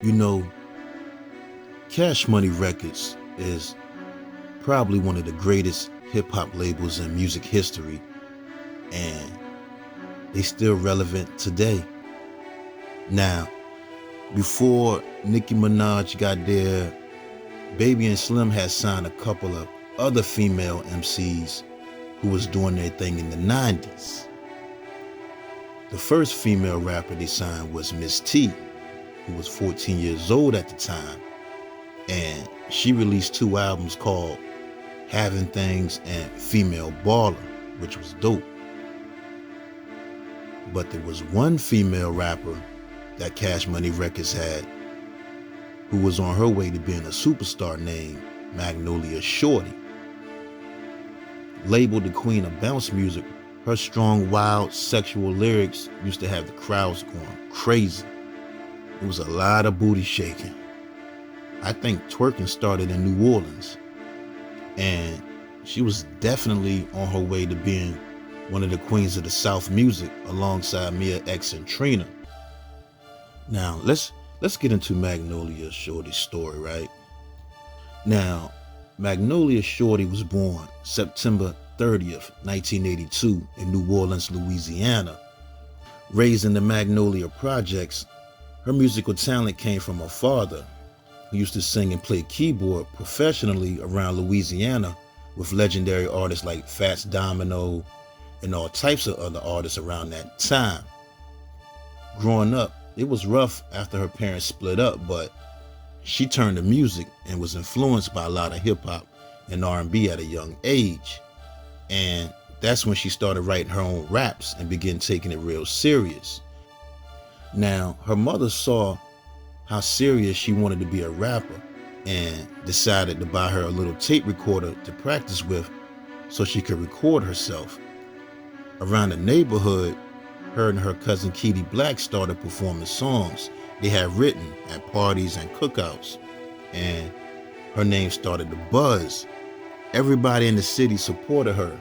You know, Cash Money Records is probably one of the greatest hip hop labels in music history, and they still relevant today. Now, before Nicki Minaj got there, Baby and Slim had signed a couple of other female MCs who was doing their thing in the 90s. The first female rapper they signed was Miss T, who was 14 years old at the time, and she released two albums called Having Things and Female Baller, which was dope. But there was one female rapper that Cash Money Records had who was on her way to being a superstar named Magnolia Shorty. Labeled the queen of bounce music, her strong, wild, sexual lyrics used to have the crowds going crazy. It was a lot of booty shaking. I think twerking started in New Orleans. And she was definitely on her way to being one of the queens of the South music alongside Mia X and Trina. Now, let's get into Magnolia Shorty's story, right? Now, Magnolia Shorty was born September 30th, 1982 in New Orleans, Louisiana. Raised in the Magnolia Projects, her musical talent came from her father, who used to sing and play keyboard professionally around Louisiana with legendary artists like Fats Domino and all types of other artists around that time. Growing up, it was rough after her parents split up, but she turned to music and was influenced by a lot of hip-hop and R&B at a young age. And that's when she started writing her own raps and began taking it real serious. Now, her mother saw how serious she wanted to be a rapper and decided to buy her a little tape recorder to practice with so she could record herself. Around the neighborhood, her and her cousin Keely Black started performing songs they had written at parties and cookouts, and her name started to buzz. Everybody in the city supported her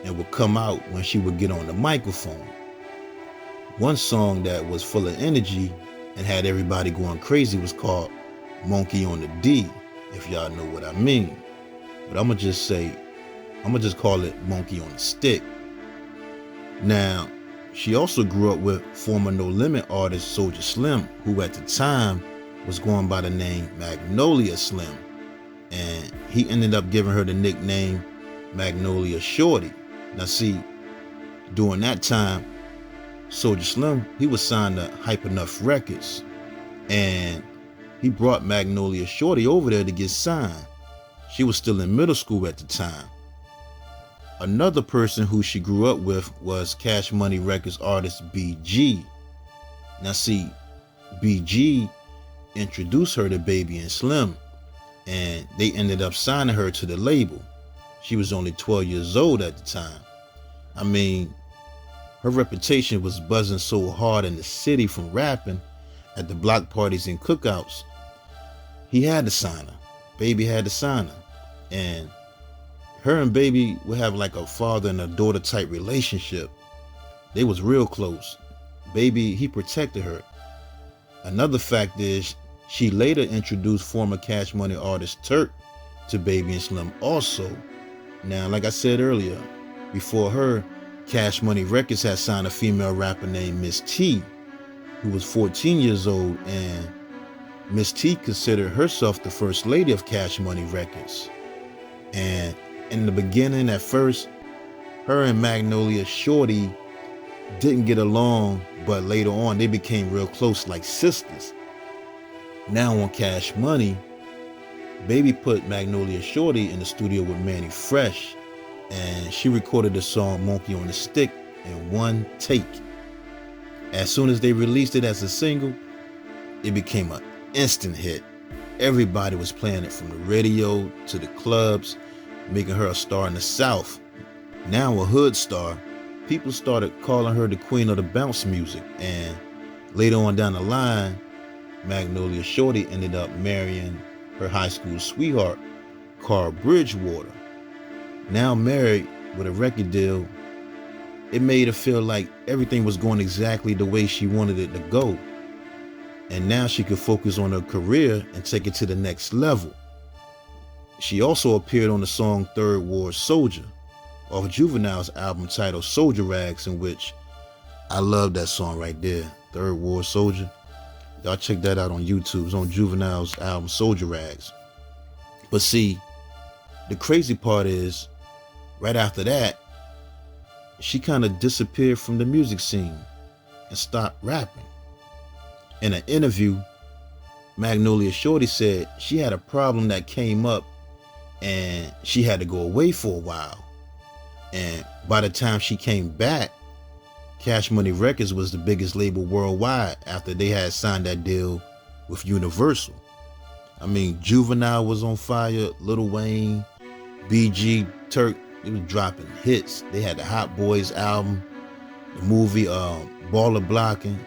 and would come out when she would get on the microphone. One song that was full of energy and had everybody going crazy was called Monkey on the D, if y'all know what I mean. But I'm gonna just call it Monkey on the Stick. Now, she also grew up with former No Limit artist Soulja Slim, who at the time was going by the name Magnolia Slim. And he ended up giving her the nickname Magnolia Shorty. Now see, during that time, Soulja Slim, he was signed to Hype Enough Records. And he brought Magnolia Shorty over there to get signed. She was still in middle school at the time. Another person who she grew up with was Cash Money Records artist BG. Now see, BG introduced her to Baby and Slim, and they ended up signing her to the label. She was only 12 years old at the time. I mean, her reputation was buzzing so hard in the city from rapping at the block parties and cookouts. He had to sign her. Baby had to sign her. And her and Baby would have like a father and a daughter type relationship. They was real close. Baby, he protected her. Another fact is, she later introduced former Cash Money artist Turk to Baby and Slim also. Now, like I said earlier, before her, Cash Money Records had signed a female rapper named Miss T, who was 14 years old, and Miss T considered herself the first lady of Cash Money Records. And in the beginning, at first, her and Magnolia Shorty didn't get along, but later on they became real close like sisters. Now on Cash Money, Baby put Magnolia Shorty in the studio with Manny Fresh, and she recorded the song Monkey on the Stick in one take. As soon as they released it as a single, it became an instant hit. Everybody was playing it from the radio to the clubs, making her a star in the South. Now a hood star, people started calling her the queen of the bounce music, and later on down the line, Magnolia Shorty ended up marrying her high school sweetheart, Carl Bridgewater. Now married with a record deal, it made her feel like everything was going exactly the way she wanted it to go. and now she could focus on her career and take it to the next level. She also appeared on the song Third War Soldier off Juvenile's album titled Soldier Rags, in which I love that song right there, Third War Soldier. Y'all check that out on YouTube. It's on Juvenile's album Soldier Rags. But see, the crazy part is, right after that, she kind of disappeared from the music scene and stopped rapping. In an interview, Magnolia Shorty said she had a problem that came up and she had to go away for a while. And by the time she came back, Cash Money Records was the biggest label worldwide after they had signed that deal with Universal. I mean, Juvenile was on fire, Lil Wayne, BG, Turk, they were dropping hits. They had the Hot Boys album, the movie Baller Blocking.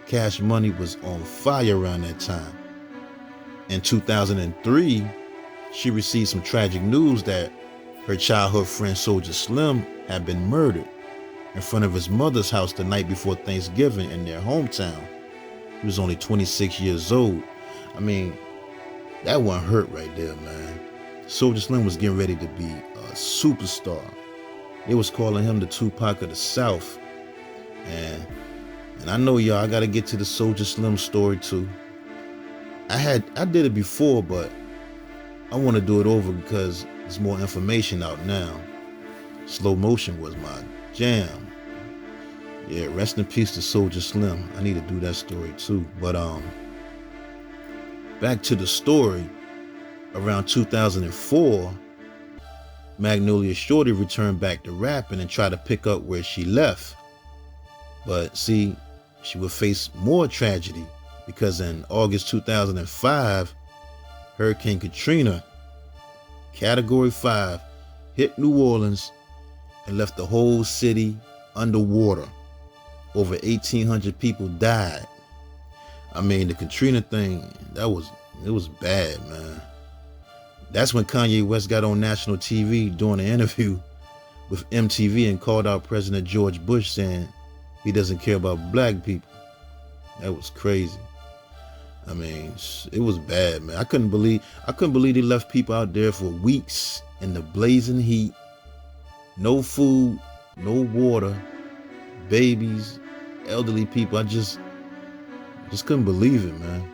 Cash Money was on fire around that time. In 2003, she received some tragic news that her childhood friend Soulja Slim had been murdered in front of his mother's house the night before Thanksgiving in their hometown. He was only 26 years old. I mean, that one hurt right there, man. Soulja Slim was getting ready to be a superstar. They was calling him the Tupac of the South. And I know y'all, I gotta get to the Soulja Slim story too. I did it before, but I want to do it over because there's more information out now. Slow motion was my jam. Yeah, rest in peace to Soulja Slim. I need to do that story too. But back to the story. Around 2004, Magnolia Shorty returned back to rapping and tried to pick up where she left. But see, she would face more tragedy because in August 2005, Hurricane Katrina, Category 5, hit New Orleans and left the whole city underwater. Over 1,800 people died. I mean, the Katrina thing, it was bad, man. That's when Kanye West got on national TV doing an interview with MTV and called out President George Bush saying he doesn't care about black people. That was crazy. I mean, it was bad, man. I couldn't believe they left people out there for weeks in the blazing heat. No food, no water, babies, elderly people. I just couldn't believe it, man.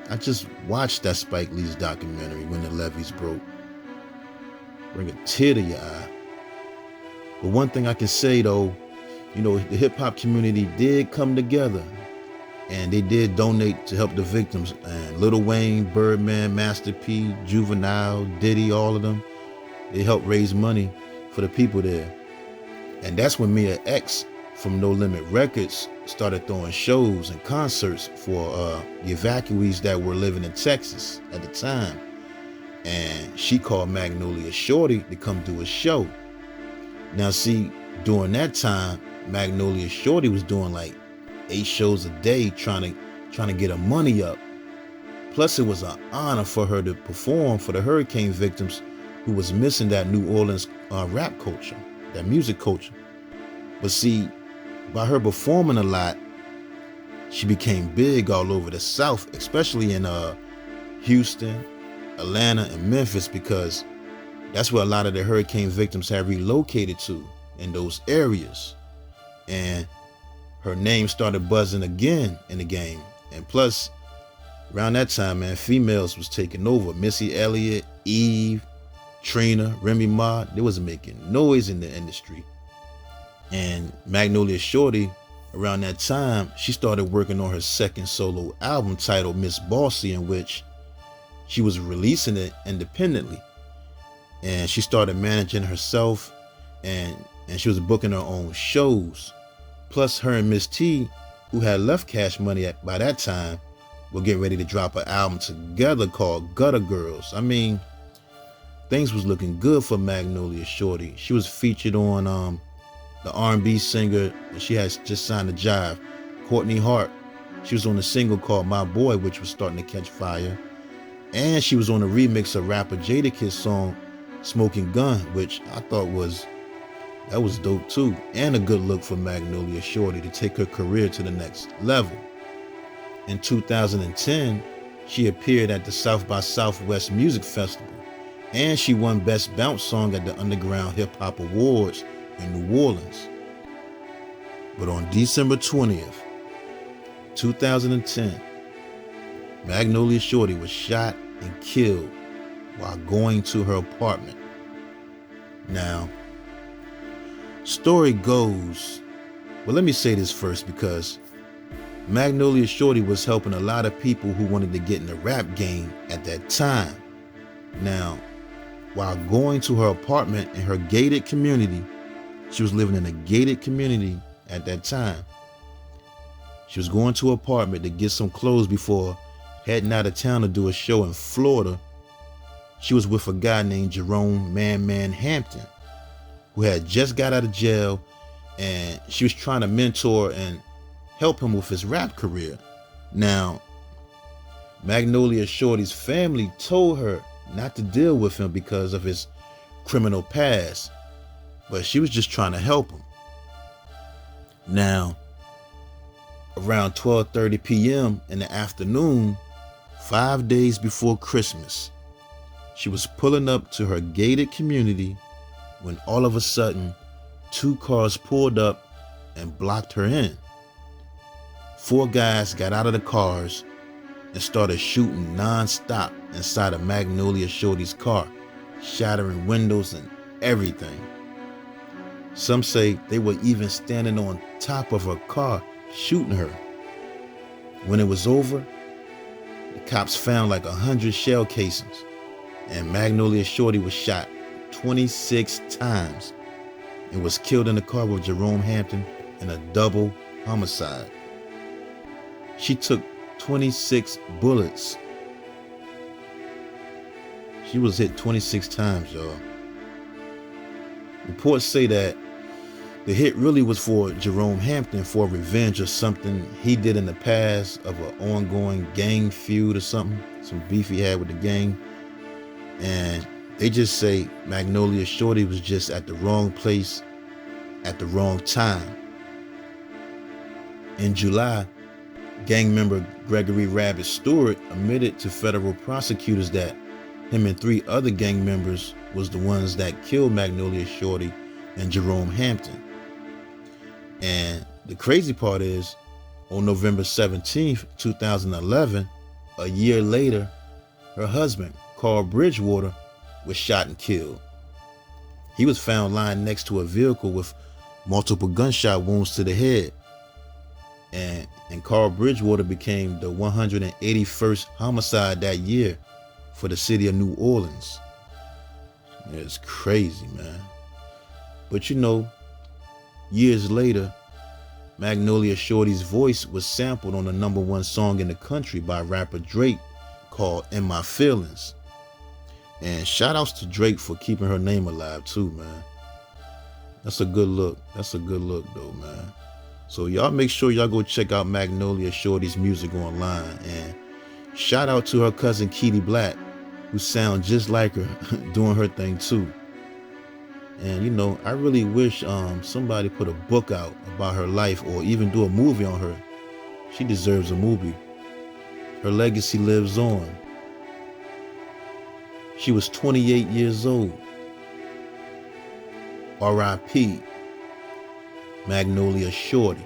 I just watched that Spike Lee's documentary, When the Levees Broke. Bring a tear to your eye. But one thing I can say though, you know, the hip hop community did come together and they did donate to help the victims. And Lil Wayne, Birdman, Master P, Juvenile, Diddy, all of them, they helped raise money for the people there. And that's when Mia X from No Limit Records started throwing shows and concerts for the evacuees that were living in Texas at the time. And she called Magnolia Shorty to come do a show. Now see, during that time, Magnolia Shorty was doing like 8 shows a day trying to get her money up. Plus it was an honor for her to perform for the hurricane victims who was missing that New Orleans rap culture, that music culture. But see, by her performing a lot, she became big all over the South, especially in Houston, Atlanta, and Memphis, because that's where a lot of the hurricane victims have relocated to, in those areas. And her name started buzzing again in the game. And plus, around that time, man, females was taking over. Missy Elliott, Eve, Trina, Remy Ma, they was making noise in the industry. And Magnolia Shorty, around that time, she started working on her second solo album titled Miss Bossy, in which she was releasing it independently. And she started managing herself, and she was booking her own shows. Plus her and Miss T, who had left Cash Money by that time, were getting ready to drop an album together called Gutter Girls. I mean, things was looking good for Magnolia Shorty. She was featured on the R&B singer, and she has just signed a jive, Courtney Hart. She was on a single called My Boy, which was starting to catch fire. And she was on a remix of rapper Jadakiss song, Smoking Gun, which I thought was dope too. And a good look for Magnolia Shorty to take her career to the next level. In 2010, she appeared at the South by Southwest Music Festival, and she won Best Bounce Song at the Underground Hip Hop Awards in New Orleans. But on December 20th, 2010, Magnolia Shorty was shot and killed while going to her apartment. Now, story goes, well, let me say this first, because Magnolia Shorty was helping a lot of people who wanted to get in the rap game at that time. Now, while going to her apartment in her gated community, she was living in a gated community at that time. She was going to her apartment to get some clothes before heading out of town to do a show in Florida. She was with a guy named Jerome Man Hampton, who had just got out of jail, and she was trying to mentor and help him with his rap career. Now, Magnolia Shorty's family told her not to deal with him because of his criminal past, but she was just trying to help him. Now, around 12:30 p.m. in the afternoon, 5 days before Christmas, she was pulling up to her gated community when all of a sudden, 2 cars pulled up and blocked her in. 4 guys got out of the cars and started shooting non-stop inside of Magnolia Shorty's car, shattering windows and everything. Some say they were even standing on top of her car shooting her. When it was over, the cops found like 100 shell casings, and Magnolia Shorty was shot 26 times and was killed in the car with Jerome Hampton in a double homicide. She took 26 bullets. She was hit 26 times, y'all. Reports say that the hit really was for Jerome Hampton for revenge or something he did in the past of an ongoing gang feud or something, some beef he had with the gang. And they just say Magnolia Shorty was just at the wrong place at the wrong time. In July, gang member Gregory Rabbit Stewart admitted to federal prosecutors that him and 3 other gang members was the ones that killed Magnolia Shorty and Jerome Hampton. And the crazy part is, on November 17th, 2011, a year later, her husband, Carl Bridgewater, was shot and killed. He was found lying next to a vehicle with multiple gunshot wounds to the head. And Carl Bridgewater became the 181st homicide that year for the city of New Orleans. It's crazy, man. But you know, years later, Magnolia Shorty's voice was sampled on the #1 song in the country by rapper Drake called In My Feelings. And shout outs to Drake for keeping her name alive too, man. That's a good look. That's a good look though, man. So y'all make sure y'all go check out Magnolia Shorty's music online. And shout out to her cousin Keely Black, who sounds just like her doing her thing too. And you know, I really wish somebody put a book out about her life or even do a movie on her. She deserves a movie. Her legacy lives on. She was 28 years old. R.I.P. Magnolia Shorty.